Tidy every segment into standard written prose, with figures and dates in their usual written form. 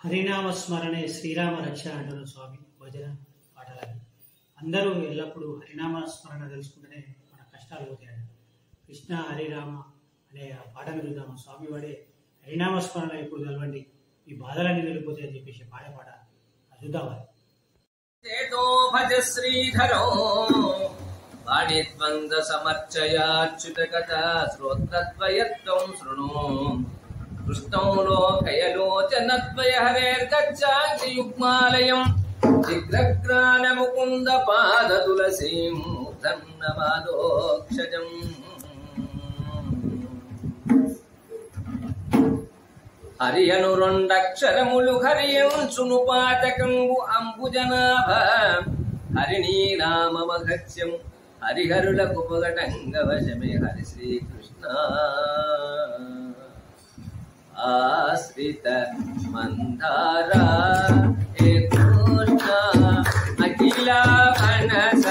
హరినామ స్మరణే శ్రీరామ రక్ష అంటున్న స్వామి భజన పాటలని అందరూ ఎల్లప్పుడూ హరినామ స్మరణ తెలుసుకుంటేనే మన కష్టాలు పోతాయి. కృష్ణ హరిరామ అనే ఆ పాటను చూద్దాము. స్వామి వాడే హరినామ స్మరణ ఇప్పుడు తెలవండి, ఈ బాధలన్నీ వెళ్ళిపోతాయి అని చెప్పేసి పాట చూద్దామా. భజ శ్రీధరో వాణిద్వంద సమర్చయాచ్యుత కథా శ్రోత్రద్వయత్వం శృణు కృష్ణం లోకయలోచనద్వయ హరేర్గచ్చాంతి యుగ్మాలయం చిగ్రగ్రాణ ముకుంద పాద తులసీం ధన్నమాదోక్షజం హరియను రెండక్షరములు హరియంచును పాతకంబు అంబుజనాభ హరిణీ నామమఘస్యం హరిహరులకు పొగటంగవశమే హరి శ్రీకృష్ణ ఆశ్రిత మందారా హే కృష్ణ అఖిల మనస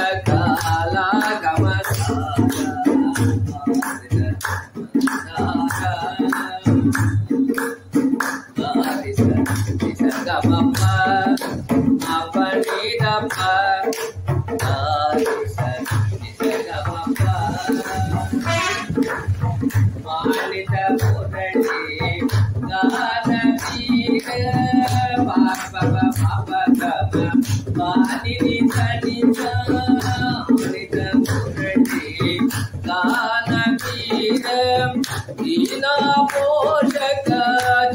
పోషక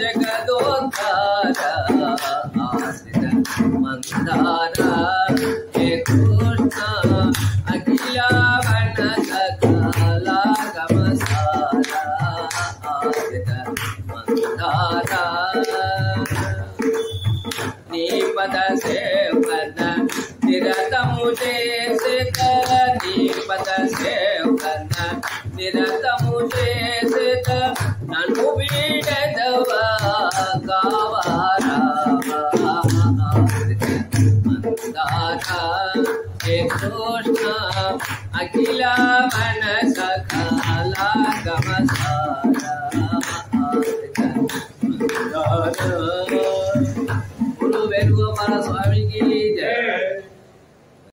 జగదోద్ధార ఆశ్రిత మందార హే కృష్ణ అఖిల వర్ణ సకల గమసార ఆశ్రిత మందార నీ పద సేవన నిరతము చేసేత నీ పద సేవన నిరతము చేసేత నన్ను వీడదవా కావారా హే కృష్ణ అఖిల మన సకల గమసార